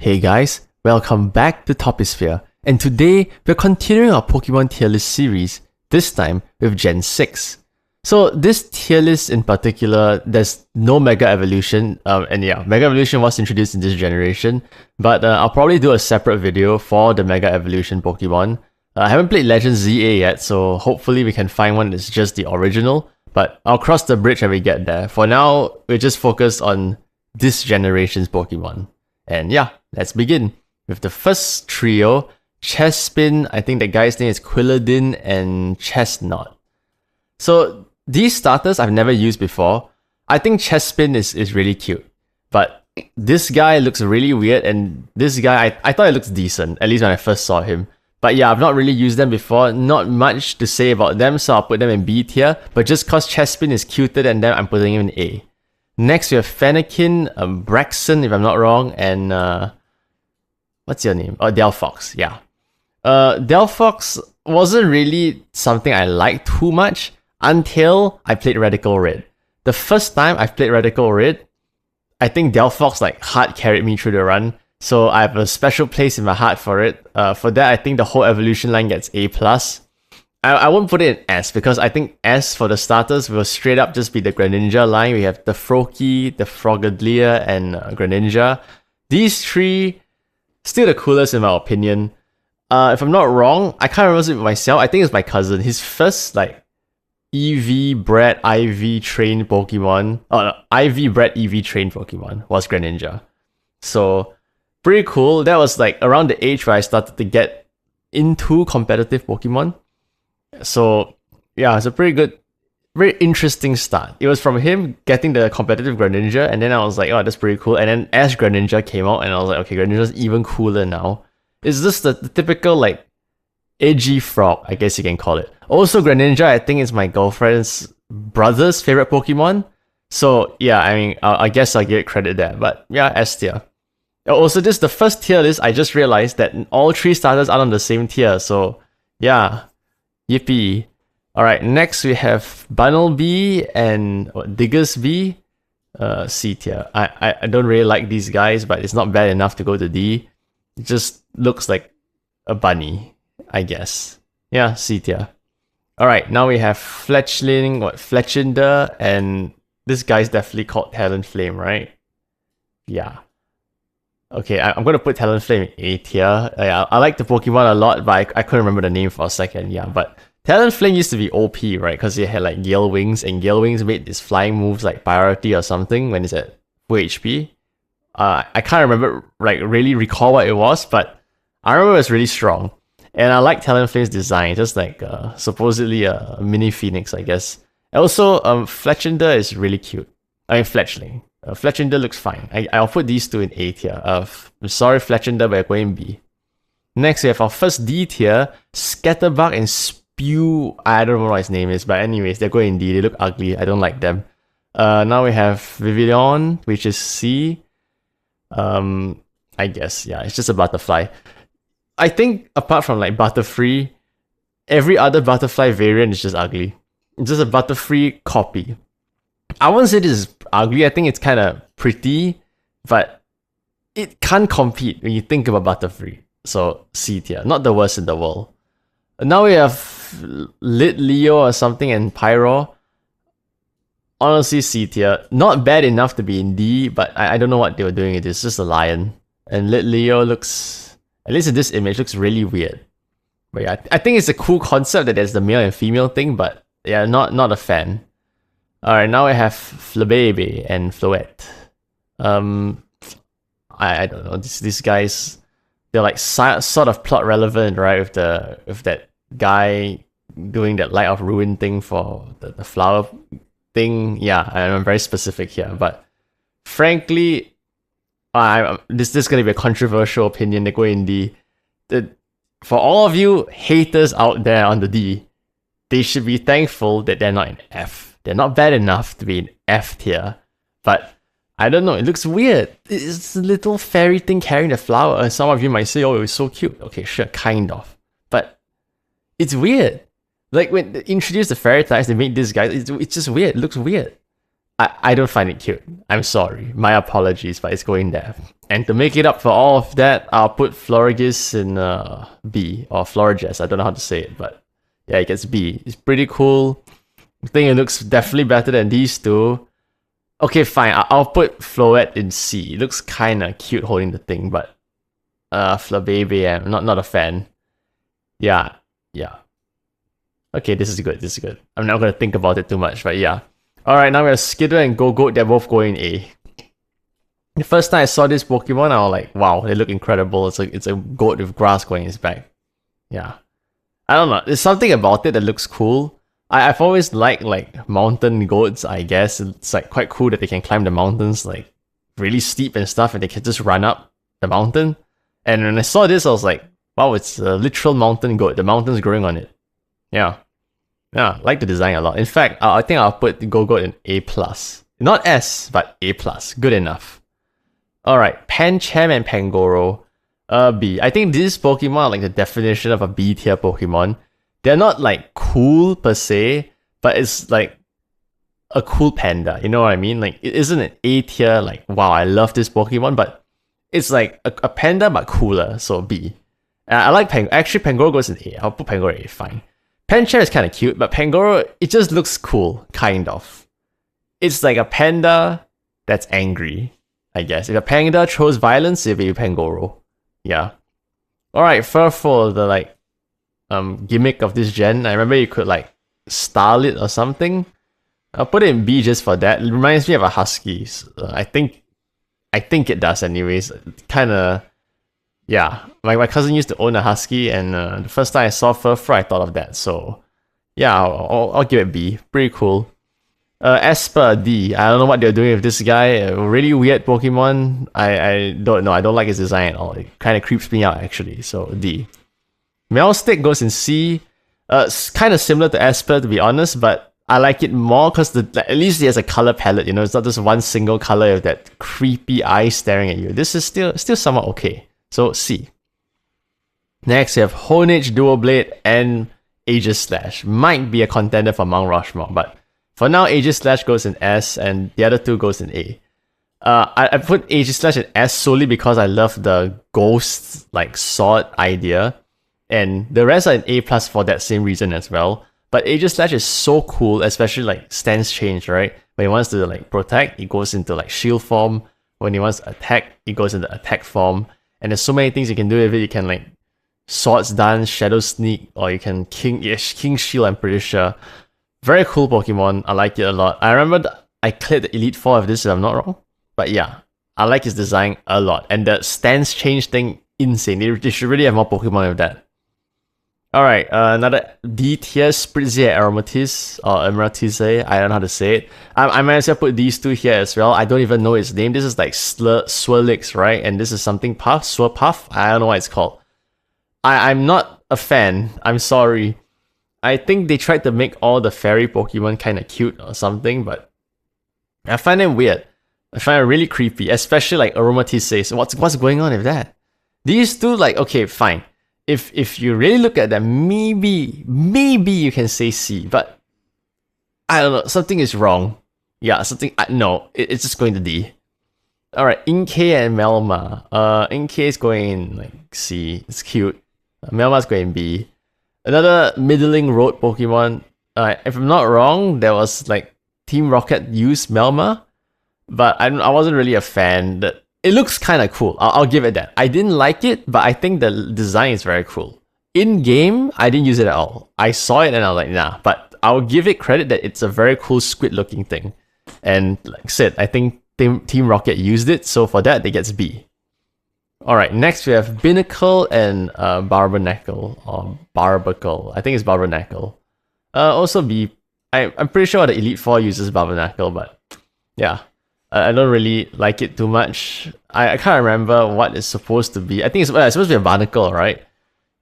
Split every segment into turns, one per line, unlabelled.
Hey guys, welcome back to Topisphere, and today we're continuing our Pokemon tier list series, this time with Gen 6. So this tier list in particular, there's no Mega Evolution, Mega Evolution was introduced in this generation, but I'll probably do a separate video for the Mega Evolution Pokemon. I haven't played Legend ZA yet, so hopefully we can find one that's just the original, but I'll cross the bridge when we get there. For now, we're just focused on this generation's Pokemon. And yeah, let's begin with the first trio. Chespin, I think the guy's name is Quilladin, and Chestnut. So these starters I've never used before. I think Chespin is really cute, but this guy looks really weird, and this guy, I thought it looks decent, at least when I first saw him. But yeah, I've not really used them before, not much to say about them, so I'll put them in B tier, but just cause Chespin is cuter than them, I'm putting him in A. Next we have Fennekin, Braxton, if I'm not wrong, and what's your name? Oh, Delphox, yeah. Delphox wasn't really something I liked too much until I played Radical Red. The first time I played Radical Red, I think Delphox like hard carried me through the run, so I have a special place in my heart for it. For that, I think the whole evolution line gets A+. I won't put it in S because I think S for the starters will straight up just be the Greninja line. We have the Froakie, the Frogadier, and Greninja. These three, still the coolest in my opinion. If I'm not wrong, I can't remember it myself. I think it's my cousin. His first like EV bred IV trained Pokemon, IV bred EV trained Pokemon was Greninja. So pretty cool. That was like around the age where I started to get into competitive Pokemon. So yeah, it's a pretty good, very interesting start. It was from him getting the competitive Greninja, and then I was like, oh, that's pretty cool. And then as Greninja came out, and I was like, okay, Greninja's even cooler now. It's just the typical like edgy frog, I guess you can call it. Also, Greninja, I think, is my girlfriend's brother's favorite Pokemon. So yeah, I mean, I guess I'll give it credit there. But yeah, S tier. Also, this is the first tier list. I just realized that all three starters are on the same tier. So yeah. Yippee. Alright, next we have Bunnelby and Diggersby. C tier. I don't really like these guys, but it's not bad enough to go to D. It just looks like a bunny, I guess. Yeah, C tier. Alright, now we have Fletchinder, and this guy's definitely called Talonflame, right? Yeah. Okay, I'm going to put Talonflame in A tier. Yeah, I like the Pokemon a lot, but I couldn't remember the name for a second. Yeah, but Talonflame used to be OP, right? Because it had like Gale Wings, and Gale Wings made these flying moves like Priority or something when it's at full HP. I can't remember, like really recall what it was, but I remember it was really strong. And I like Talonflame's design, just like supposedly a mini Phoenix, I guess. Also, Fletchinder is really cute. I mean, Fletchling. Fletchinder looks fine. I'll put these two in A tier. I'm sorry, Fletchinder, but we're going B. Next, we have our first D tier, Scatterbug and Spew. I don't know what his name is, but anyways, they're going in D. They look ugly. I don't like them. Now we have Vivillon, which is C. I guess, yeah, it's just a butterfly. I think apart from like Butterfree, every other butterfly variant is just ugly. It's just a Butterfree copy. I won't say this is ugly. I think it's kind of pretty, but it can't compete when you think about Butterfree. So C tier, not the worst in the world. Now we have Lit Leo or something and Pyro. Honestly, C tier. Not bad enough to be in D, but I don't know what they were doing. It's just a lion. And Lit Leo looks, at least in this image, looks really weird. But yeah, I think it's a cool concept that there's the male and female thing, but yeah, not a fan. Alright, now I have Flabébé and Floette. I don't know. These guys, they're like sort of plot relevant, right? With that guy doing that Light of Ruin thing for the flower thing. Yeah, I'm very specific here, but frankly, this is gonna be a controversial opinion. They go in D. For all of you haters out there on the D, they should be thankful that they're not in F. They're not bad enough to be in F tier, but I don't know, it looks weird. It's a little fairy thing carrying the flower. Some of you might say, oh, it was so cute. Okay, sure, kind of. But it's weird. Like when they introduced the fairy types, they made this guy, it's just weird. It looks weird. I don't find it cute. I'm sorry. My apologies, but it's going there. And to make it up for all of that, I'll put Florigis in B, or Florigis. I don't know how to say it, but yeah, it gets B. It's pretty cool. I think it looks definitely better than these two. Okay, fine. I'll put Floette in C. It looks kind of cute holding the thing, but Flababy, I'm not a fan. Yeah. Okay, this is good. I'm not gonna think about it too much, but yeah. Alright, now we have Skidder and Go-Goat. They're both going A. The first time I saw this Pokemon, I was like, wow, they look incredible. It's a goat with grass going in its back. Yeah. I don't know. There's something about it that looks cool. I've always liked like mountain goats, I guess. It's like quite cool that they can climb the mountains like really steep and stuff, and they can just run up the mountain. And when I saw this, I was like, wow, it's a literal mountain goat. The mountain's growing on it. Yeah, I like the design a lot. In fact, I think I'll put the Go-Goat in A+. Not S, but A+. Good enough. Alright, Pancham and Pangoro. B. I think these Pokemon are like the definition of a B tier Pokemon. They're not like cool per se, but it's like a cool panda. You know what I mean? Like, it isn't an A tier, like, wow, I love this Pokemon, but it's like a panda but cooler, so B. I like Pangoro. Actually, Pangoro goes in A. I'll put Pangoro in A, fine. Pancham is kind of cute, but Pangoro, it just looks cool, kind of. It's like a panda that's angry, I guess. If a panda throws violence, it'll be Pangoro. Yeah. Alright, Furful, the like gimmick of this gen. I remember you could like style it or something. I'll put it in B just for that. It reminds me of a husky. I think it does anyways. Kinda, yeah. My cousin used to own a husky, and the first time I saw Furfur, I thought of that. So yeah, I'll give it B. Pretty cool. Esper, D. I don't know what they're doing with this guy. A really weird Pokemon. I don't know. I don't like his design at all. It kind of creeps me out actually. So D. Melstick goes in C. It's kind of similar to Esper to be honest, but I like it more because at least he has a color palette. You know, it's not just one single color with that creepy eye staring at you. This is still somewhat okay. So C. Next, we have Honedge, Duoblade, and Aegislash. Might be a contender for Mount Rushmore, but for now, Aegislash goes in S, and the other two goes in A. I put Aegislash in S solely because I love the ghost like sword idea, and the rest are in A+ for that same reason as well. But Aegislash is so cool, especially like stance change, right? When he wants to like protect, it goes into like shield form. When he wants to attack, it goes into attack form. And there's so many things you can do with it. You can like Swords Dance, Shadow Sneak, or you can King Shield, I'm pretty sure. Very cool Pokemon. I like it a lot. I remember I cleared the Elite Four of this if I'm not wrong. But yeah, I like his design a lot. And the stance change thing, insane. They should really have more Pokemon with that. Alright, another D tier, Spritzee Aromatisse, or Aromatisse, I don't know how to say it. I might as well put these two here as well. I don't even know its name. This is like Swirlix, right? And this is something Puff, Swirpuff? I don't know what it's called. I'm not a fan. I'm sorry. I think they tried to make all the fairy Pokemon kind of cute or something, but I find them weird. I find it really creepy, especially like Aromatisse. So what's going on with that? These two, like, okay, fine. If you really look at them, maybe you can say C, but I don't know, something is wrong. Yeah, something, no, it's just going to D. Alright, Inkay and Melma. Inkay is going in like C, it's cute. Melma's going B. Another middling road Pokemon. If I'm not wrong, there was like Team Rocket used Melma, but I wasn't really a fan. It looks kind of cool. I'll give it that. I didn't like it, but I think the design is very cool. In game, I didn't use it at all. I saw it and I was like, nah. But I'll give it credit that it's a very cool squid looking thing. And like I said, I think Team Rocket used it, so for that, it gets B. Alright, next we have Binacle and Barbernacle, or Barbacle. I think it's Barbernacle. Also B. I'm pretty sure the Elite Four uses Barbernacle, but yeah. I don't really like it too much. I can't remember what it's supposed to be. I think it's supposed to be a barnacle, right?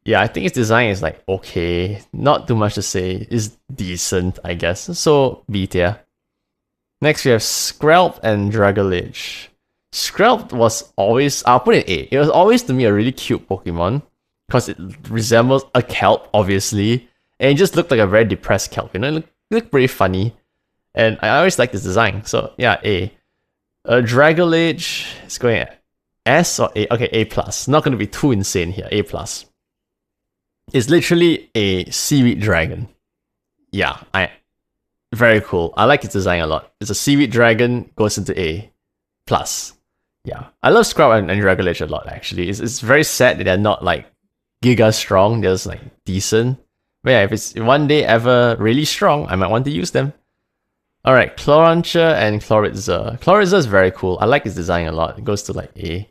Yeah, I think its design is like okay. Not too much to say. It's decent, I guess. So B tier. Next we have Skrelp and Dragolich. Skrelp was always, I'll put it in A. It was always to me a really cute Pokemon because it resembles a kelp, obviously. And it just looked like a very depressed kelp, you know? It looked pretty funny. And I always like this design. So yeah, A. Dragalage is going S or A? Okay, A plus. Not going to be too insane here. A plus. It's literally a seaweed dragon. Yeah, very cool. I like its design a lot. It's a seaweed dragon, goes into A plus. Yeah, I love Scrub and Dragalage a lot. Actually, it's very sad that they're not like giga strong. They're just like decent. But yeah, if it's one day ever really strong, I might want to use them. Alright, Chlorancher and Chloritzer. Chloritzer is very cool. I like its design a lot. It goes to like A.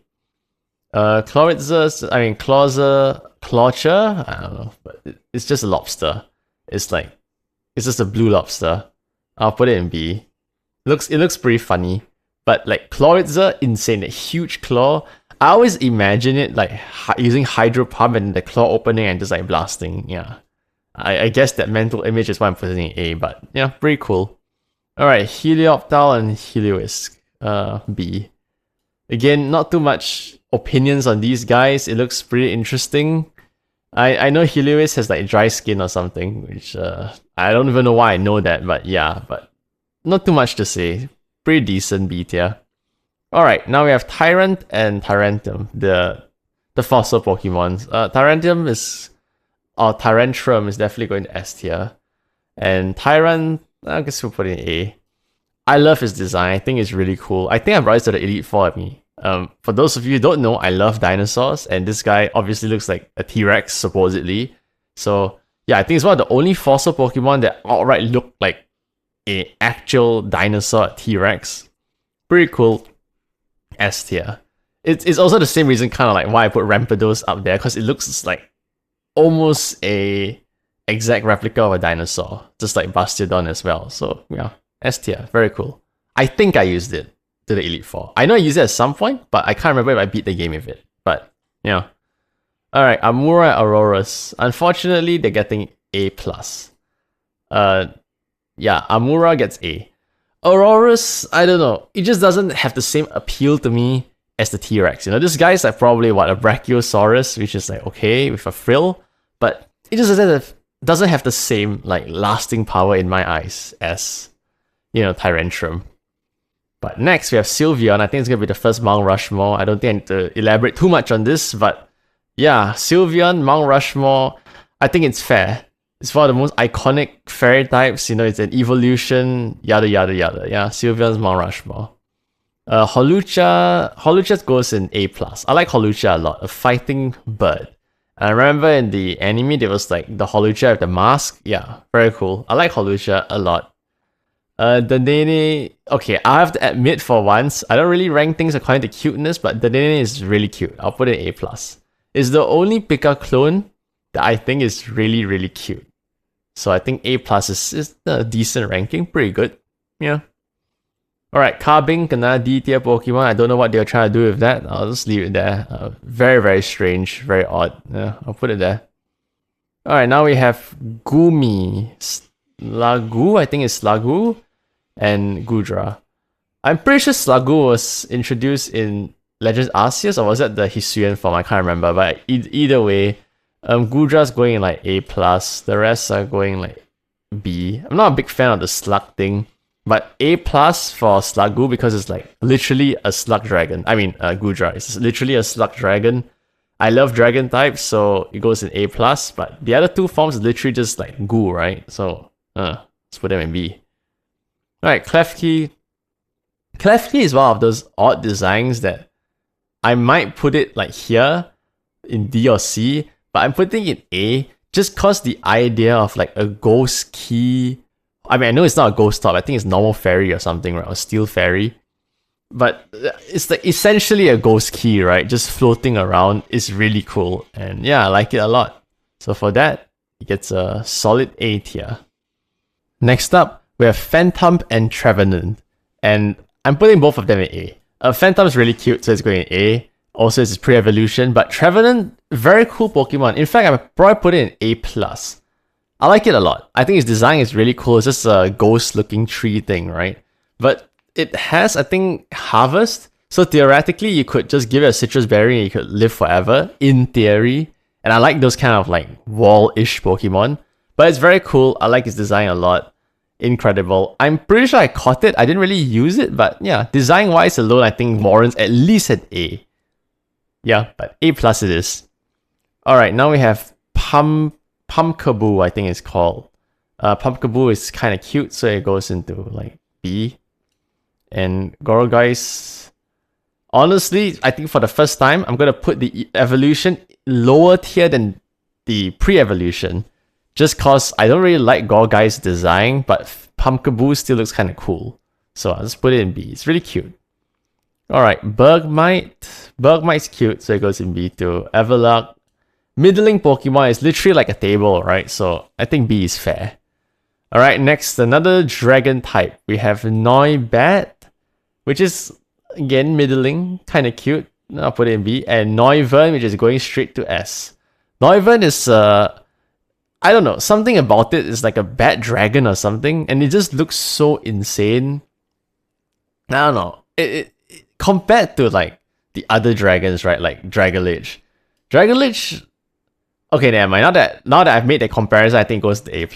Chloritzer, I mean, Clawcher? I don't know. But it's just a lobster. It's just a blue lobster. I'll put it in B. It looks pretty funny. But like Chloritzer, insane. A huge claw. I always imagine it like using hydro pump and the claw opening and just like blasting. Yeah. I guess that mental image is why I'm putting in A, but yeah, pretty cool. Alright, Helioptile and Helioisk. B. Again, not too much opinions on these guys. It looks pretty interesting. I know Helioisk has like dry skin or something, which I don't even know why I know that, but yeah, but not too much to say. Pretty decent B tier. Alright, now we have Tyrant and Tyrantum, the fossil Pokemons. Tyrantrum is definitely going to S tier. And Tyrant, I guess we'll put it in A. I love his design. I think it's really cool. I think I brought it to the Elite Four at me. For those of you who don't know, I love dinosaurs, and this guy obviously looks like a T-Rex, supposedly. So yeah, I think it's one of the only fossil Pokemon that outright look like an actual dinosaur T-Rex. Pretty cool. S tier. It's also the same reason kind of like why I put Rampardos up there, because it looks like almost a exact replica of a dinosaur, just like Bastiodon as well. So yeah, S tier, very cool. I think I used it to the Elite Four. I know I used it at some point, but I can't remember if I beat the game with it. But yeah. Alright, Amura Aurorus. Unfortunately, they're getting A plus. Yeah, Amura gets A. Aurorus, I don't know. It just doesn't have the same appeal to me as the T-Rex. You know, this guy's like probably what, a Brachiosaurus, which is like okay with a frill, but it just doesn't have the same like lasting power in my eyes as, you know, Tyrantrum. But next we have Sylveon. I think it's gonna be the first Mount Rushmore. I don't think I need to elaborate too much on this, but yeah, Sylveon, Mount Rushmore. I think it's fair. It's one of the most iconic fairy types. You know, it's an evolution. Yada yada yada. Yeah, Sylveon's Mount Rushmore. Holucha goes in A plus. I like Holucha a lot. A fighting bird. I remember in the anime there was like the Holucha with the mask. Yeah, very cool. I like Holucha a lot. The Nene, okay, I have to admit for once, I don't really rank things according to cuteness, but the Nene is really cute. I'll put it in A+. It's the only Pika clone that I think is really, really cute. So I think A+ is a decent ranking, pretty good. Yeah. Alright, Carbink, another D tier Pokemon. I don't know what they're trying to do with that. I'll just leave it there. Very, very strange, very odd. Yeah, I'll put it there. Alright, now we have Gumi. Slugoo, I think it's Slugoo. And Gudra. I'm pretty sure Slugoo was introduced in Legends Arceus, or was that the Hisuian form? I can't remember, but either way, Gudra's going in like A+, the rest are going like B. I'm not a big fan of the slug thing, but A+ for Slugoo because it's like literally a slug dragon. I mean, Gudra is literally a slug dragon. I love dragon types, so it goes in A+, but the other two forms is literally just like goo, right? So, let's put them in B. Alright, Klefki. Klefki is one of those odd designs that I might put it like here in D or C, but I'm putting it in A just cause the idea of like a ghost key. I mean, I know it's not a ghost top, I think it's normal fairy or something, right? Or steel fairy. But it's like essentially a ghost key, right? Just floating around is really cool. And yeah, I like it a lot. So for that, it gets a solid A tier. Next up, we have Phantom and Trevenant. And I'm putting both of them in A. Phantom's really cute, so it's going in A. Also, it's pre-evolution. But Trevenant, very cool Pokemon. In fact, I would probably put it in A+. I like it a lot. I think its design is really cool. It's just a ghost-looking tree thing, right? But it has, I think, Harvest. So theoretically, you could just give it a citrus berry and you could live forever, in theory. And I like those kind of like wall-ish Pokemon. But it's very cool. I like its design a lot. incredible. I'm pretty sure I caught it. I didn't really use it, but yeah, design-wise alone, I think warrants at least an A. Yeah, but A plus it is. Alright, now we have Pumpkaboo, I think it's called. Pumpkaboo is kind of cute, so it goes into like B. And Gorgeist, honestly, I think for the first time, I'm gonna put the evolution lower tier than the pre-evolution. Just cause I don't really like Gorgeist's design, but Pumpkaboo still looks kind of cool. So I'll just put it in B. It's really cute. Alright, Bergmite. Bergmite's cute, so it goes in B too. Everluck. Middling Pokemon is literally like a table, right? So I think B is fair. Alright, next, another dragon type. We have Noibat, which is, again, middling, kind of cute. I'll put it in B. And Noivern, which is going straight to S. Noivern is, I don't know, something about it is like a bat dragon or something, and it just looks so insane. I don't know. It compared to like the other dragons, right? Like Dragonlich. Dragonlich, okay, never mind. Now that I've made that comparison, I think it goes to A+.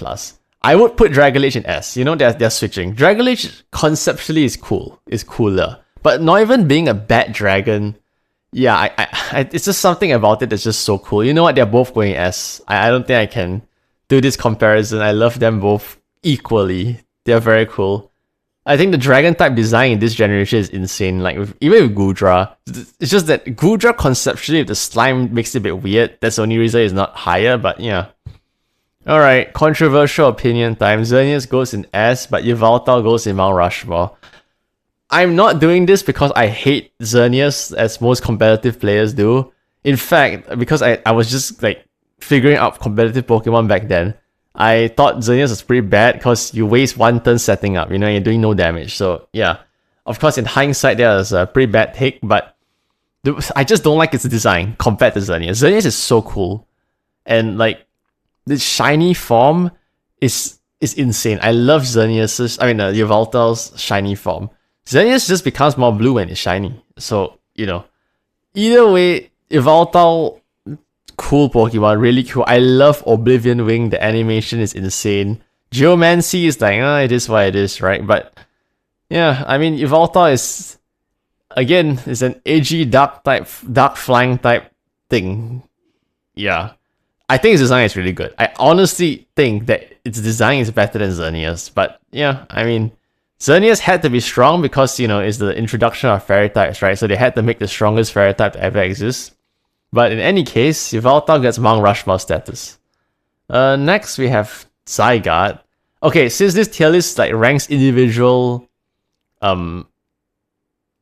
I would put Dragonlich in S. You know, they're switching. Dragonlich conceptually is cool. It's cooler. But Noivern being a bat dragon, yeah, I it's just something about it that's just so cool. You know what? They're both going S. I don't think I can do this comparison. I love them both equally. They're very cool. I think the dragon type design in this generation is insane. Like even with Goodra, it's just that Goodra conceptually, the slime makes it a bit weird. That's the only reason it's not higher. But yeah. Alright, controversial opinion time. Xerneas goes in S, but Yveltal goes in Mount Rushmore. I'm not doing this because I hate Xerneas as most competitive players do. In fact, because I was just like figuring out competitive Pokemon back then, I thought Xerneas was pretty bad because you waste one turn setting up, you know, you're doing no damage. So yeah, of course in hindsight that was a pretty bad take, but I just don't like its design compared to Xerneas. Xerneas is so cool. And like, the shiny form is insane. I love Xerneas', Yveltal's shiny form. Xerneas just becomes more blue when it's shiny. So, you know, either way, Yveltal, cool Pokemon, really cool. I love Oblivion Wing. The animation is insane. Geomancy is like, it is what it is, right? But yeah, I mean, Yveltal is, again, is an edgy dark flying type thing. Yeah. I think its design is really good. I honestly think that its design is better than Xerneas. But yeah, I mean, Xerneas had to be strong because, you know, it's the introduction of fairy types, right? So they had to make the strongest fairy type to ever exist. But in any case, Yveltal gets Mount Rushmore status. Next, we have Zygarde. Okay, since this tier list like ranks individual, I don't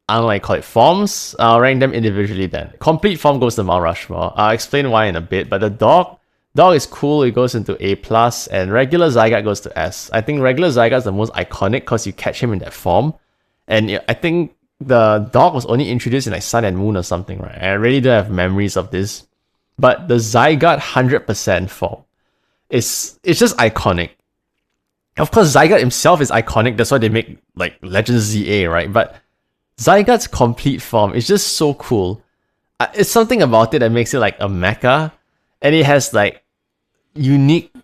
know what I call it, forms, I'll rank them individually then. Complete form goes to Mount Rushmore. I'll explain why in a bit, but the dog is cool, it goes into A+, and regular Zygarde goes to S. I think regular Zygarde is the most iconic because you catch him in that form. And I think the dog was only introduced in like Sun and Moon or something, right? I really don't have memories of this. But the Zygarde 100% form it's just iconic. Of course, Zygarde himself is iconic, that's why they make like Legends ZA, right? But Zygarde's complete form is just so cool. It's something about it that makes it like a mecha, and it has like unique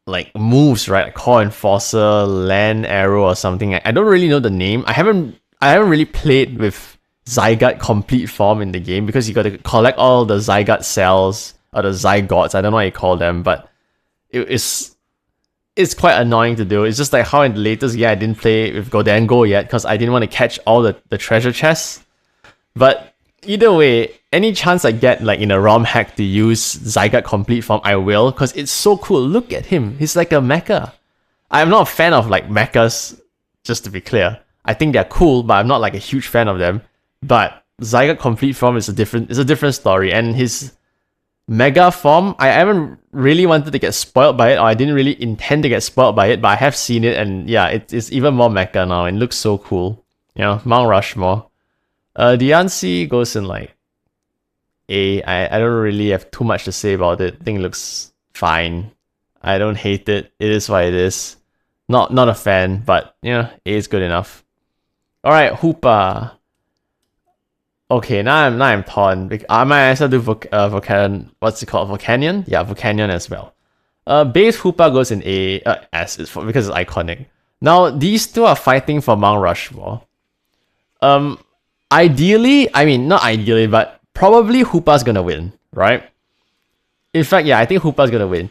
like moves, right? Like Core Enforcer, Land Arrow or something. I don't really know the name. I haven't really played with Zygarde complete form in the game because you got to collect all the Zygarde cells or the Zygotes. I don't know what you call them, but it's quite annoying to do. It's just like how in the latest game I didn't play with Gholdengo yet because I didn't want to catch all the treasure chests. But either way, any chance I get like in a ROM hack to use Zygarde complete form, I will because it's so cool. Look at him. He's like a mecha. I'm not a fan of like mechas, just to be clear. I think they're cool, but I'm not like a huge fan of them. But Zygarde complete form is a different story. And his Mega form, I haven't really wanted to get spoiled by it, or I didn't really intend to get spoiled by it, but I have seen it, and yeah, it's even more mecha now, and it looks so cool. You know, Mount Rushmore. Diancie goes in like A. I don't really have too much to say about it. I think it looks fine. I don't hate it. It is what it is. Not a fan, but yeah, A is good enough. Alright, Hoopa. Okay, now I'm torn. I might also do what's it called? Volcanion? Yeah, Volcanion as well. Base Hoopa goes in A, S because it's iconic. Now, these two are fighting for Mount Rushmore. Ideally, I mean, not ideally, but probably Hoopa's gonna win, right? In fact, yeah, I think Hoopa's gonna win.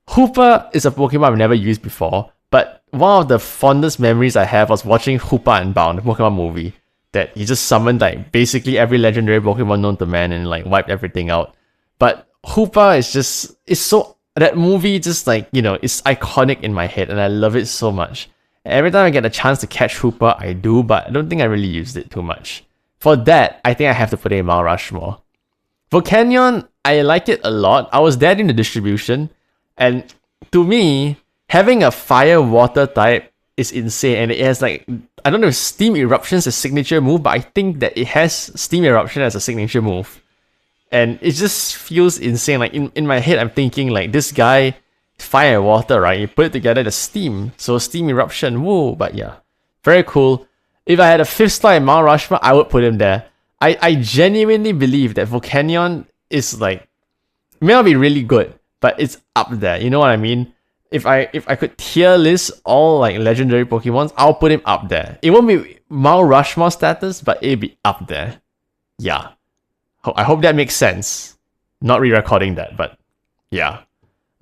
Hoopa is a Pokemon I've never used before, but one of the fondest memories I have was watching Hoopa Unbound, the Pokemon movie, that he just summoned like basically every legendary Pokemon known to man and like wiped everything out. But Hoopa is just, it's so, that movie just like, you know, it's iconic in my head and I love it so much. And every time I get a chance to catch Hoopa, I do, but I don't think I really used it too much. For that, I think I have to put it in Mount Rushmore. Volcanion, I like it a lot. I was there in the distribution, and to me, having a fire water type is insane, and it has like, I don't know if Steam Eruption is a signature move, but I think that it has Steam Eruption as a signature move. And it just feels insane. Like in my head, I'm thinking like this guy, fire and water, right? You put it together, the Steam. So Steam Eruption, whoa, but yeah. Very cool. If I had a 5th slot in Mount Rushmore, I would put him there. I genuinely believe that Volcanion is like, it may not be really good, but it's up there. You know what I mean? If I could tier list all like legendary Pokemons, I'll put him up there. It won't be Mount Rushmore status, but it'll be up there. Yeah. I hope that makes sense. Not re-recording that, but yeah.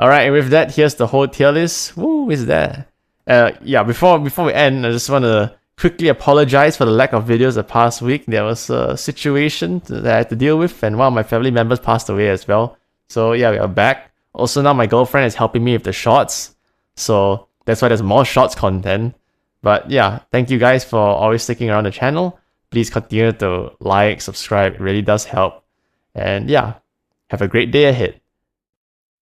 Alright, and with that, here's the whole tier list. Woo, is there? Yeah, before we end, I just want to quickly apologize for the lack of videos the past week. There was a situation that I had to deal with, and one of my family members passed away as well. So yeah, we are back. Also now my girlfriend is helping me with the shorts, so that's why there's more shorts content. But yeah, thank you guys for always sticking around the channel. Please continue to like, subscribe, it really does help. And yeah, have a great day ahead.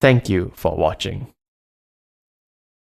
Thank you for watching.